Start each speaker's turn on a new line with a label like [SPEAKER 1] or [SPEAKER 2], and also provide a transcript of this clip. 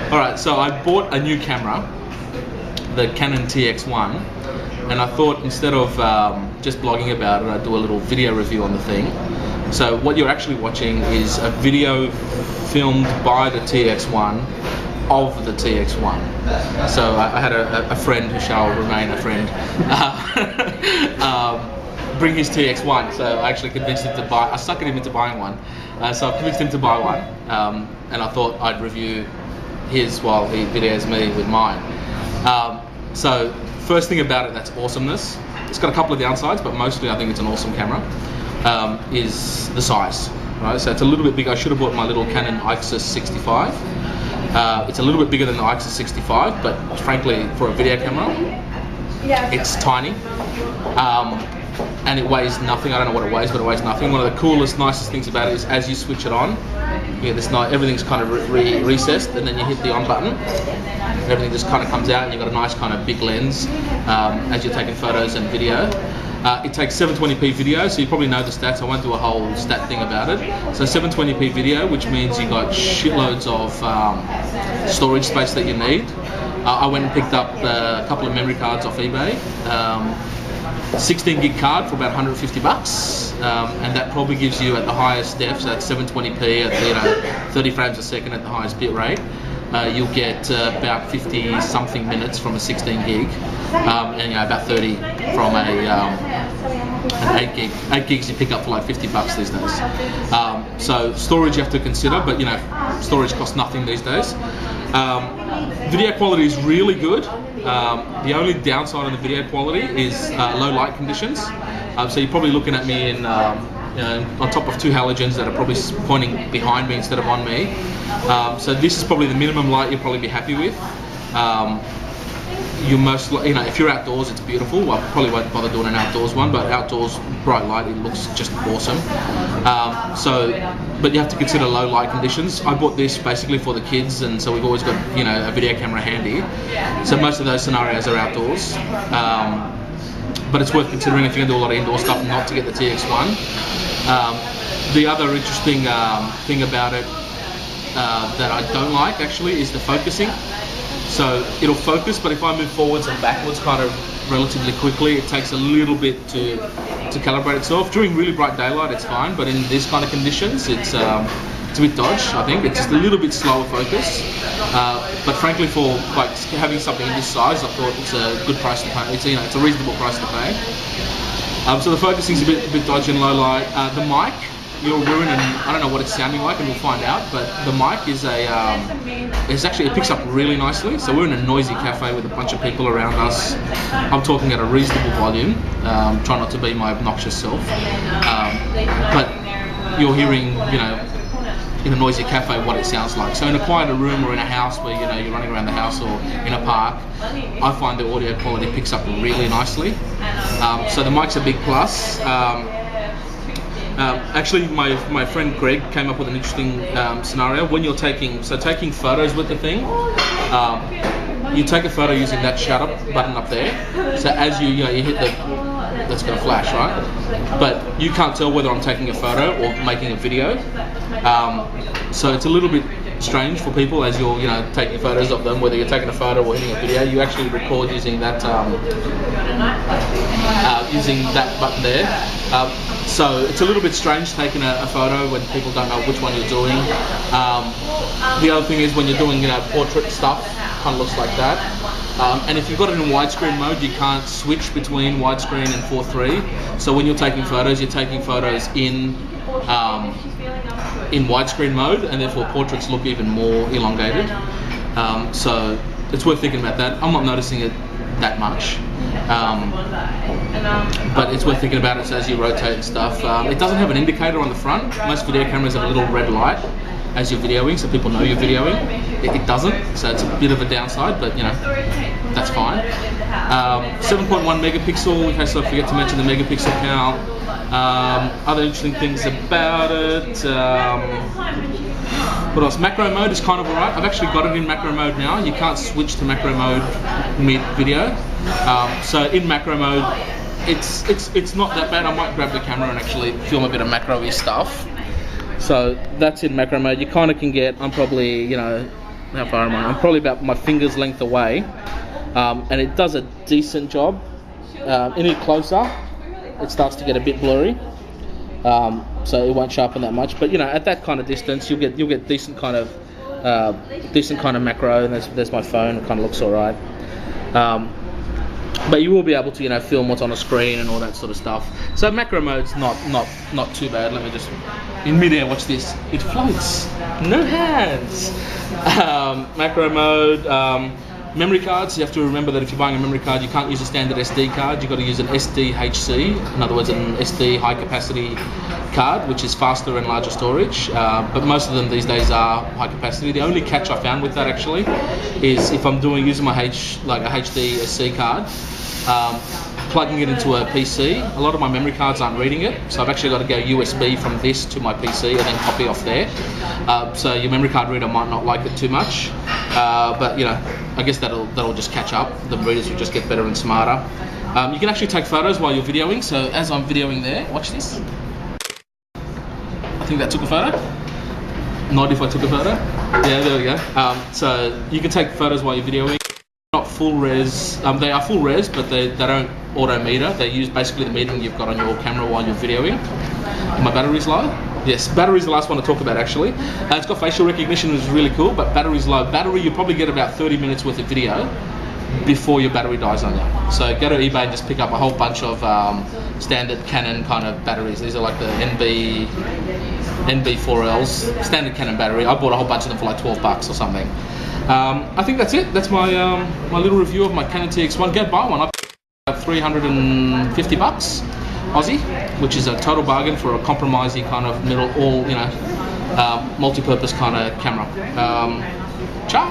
[SPEAKER 1] Alright, so I bought a new camera, the Canon tx1, and I thought instead of just blogging about it, I'd do a little video review on the thing. So what you're actually watching is a video filmed by the tx1 of the tx1. So I had a friend who shall remain a friend bring his tx1, so I actually convinced him to buy. I suckered him into buying one, so I convinced him to buy one, and I thought I'd review his while he videos me with mine. So first thing about it that's awesomeness, it's got a couple of downsides, but mostly I think it's an awesome camera, is the size. Right, so it's a little bit big. I should have bought my little Canon IXUS 65. It's a little bit bigger than the IXUS 65, but frankly, for a video camera, it's tiny. And it weighs nothing. I don't know what it weighs, but it weighs nothing. One of the coolest, nicest things about it is as you switch it on, you get this nice, everything's kind of recessed, and then you hit the on button, everything just kind of comes out, and you've got a nice kind of big lens as you're taking photos and video. It takes 720p video, so you probably know the stats. I won't do a whole stat thing about it. So 720p video, which means you got shitloads of storage space that you need. I went and picked up a couple of memory cards off eBay. 16 gig card for about 150 bucks, and that probably gives you at the highest def, so that's 720p at 30 frames a second at the highest bit rate. You'll get about 50 something minutes from a 16 gig, and about 30 from an 8 gig. 8 gigs you pick up for like 50 bucks these days. So storage you have to consider, but storage costs nothing these days. Video quality is really good. The only downside on the video quality is low light conditions. So you're probably looking at me in on top of two halogens that are probably pointing behind me instead of on me. So this is probably the minimum light you'll probably be happy with. You most, if you're outdoors, it's beautiful. I probably won't bother doing an outdoors one, but outdoors, bright light, it looks just awesome. But you have to consider low light conditions. I bought this basically for the kids, and so we've always got a video camera handy. So most of those scenarios are outdoors. But it's worth considering if you're going to do a lot of indoor stuff not to get the tx1. The other interesting thing about it that I don't like actually is the focusing. So it'll focus, but if I move forwards and backwards kind of relatively quickly, it takes a little bit to calibrate itself. During really bright daylight it's fine, but in these kind of conditions it's a bit dodge. I think it's just a little bit slower focus, but frankly for like having something this size, I thought it's a good price to pay. It's a reasonable price to pay. So the focusing's a bit dodgy in low light. The mic, you'll ruin, and I don't know what it's sounding like, and we'll find out. But the mic is it picks up really nicely. So we're in a noisy cafe with a bunch of people around us. I'm talking at a reasonable volume. Try not to be my obnoxious self, but you're hearing, in a noisy cafe what it sounds like. So in a quieter room or in a house where you're running around the house or in a park, I find the audio quality picks up really nicely. So the mic's a big plus. Actually, my friend Greg came up with an interesting scenario. When you're taking photos with the thing, you take a photo using that shutter button up there. So as you hit that's going to flash, right? But you can't tell whether I'm taking a photo or making a video. So it's a little bit strange for people as you're taking photos of them, whether you're taking a photo or hitting a video. You actually record using that button there. So it's a little bit strange taking a photo when people don't know which one you're doing. The other thing is when you're doing portrait stuff, kind of looks like that. And if you've got it in widescreen mode, you can't switch between widescreen and 4:3. So when you're taking photos in widescreen mode, and therefore portraits look even more elongated. So it's worth thinking about that. I'm not noticing it that much, but it's worth thinking about it as you rotate and stuff. It doesn't have an indicator on the front. Most video cameras have a little red light as you're videoing, so people know you're videoing. It doesn't, so it's a bit of a downside, but that's fine. 7.1 megapixel, in case I forget to mention the megapixel count. Other interesting things about it. What else? Macro mode is kind of alright. I've actually got it in macro mode now. You can't switch to macro mode mid-video. So in macro mode, it's not that bad. I might grab the camera and actually film a bit of macro-y stuff. So that's in macro mode. You kind of can get, I'm probably, how far am I? I'm probably about my finger's length away, and it does a decent job. Any closer, it starts to get a bit blurry, so it won't sharpen that much. But you know, at that kind of distance, you'll get decent kind of macro. And there's my phone. It kind of looks alright. But you will be able to, you know, film what's on the screen and all that sort of stuff. So macro mode's not too bad. Let me just, in mid-air, watch this. It floats. No hands. Macro mode. Memory cards, you have to remember that if you're buying a memory card, you can't use a standard SD card. You've got to use an SDHC, in other words, an SD high capacity card, which is faster and larger storage. But most of them these days are high capacity. The only catch I found with that actually is if I'm using my like a HD SD card, plugging it into a PC, a lot of my memory cards aren't reading it, so I've actually got to go USB from this to my PC and then copy off there. So your memory card reader might not like it too much, but you know, I guess that'll just catch up. The readers will just get better and smarter. You can actually take photos while you're videoing. So as I'm videoing there, watch this. I think that took a photo. Not if I took a photo. Yeah, there we go. So you can take photos while you're videoing. Not full res. They are full res, but they don't auto meter. They use basically the metering you've got on your camera while you're videoing. My battery's low. Yes, battery's the last one to talk about actually. It's got facial recognition, which is really cool, but battery's low. Battery, you probably get about 30 minutes worth of video before your battery dies on you. So go to eBay and just pick up a whole bunch of standard Canon kind of batteries. These are like the NB4Ls, standard Canon battery. I bought a whole bunch of them for like $12 or something. I think that's it. That's my my little review of my Canon TX1. Go buy one. I paid $350 Aussie, which is a total bargain for a compromisey kind of middle, all, you know, multi-purpose kind of camera. Ciao.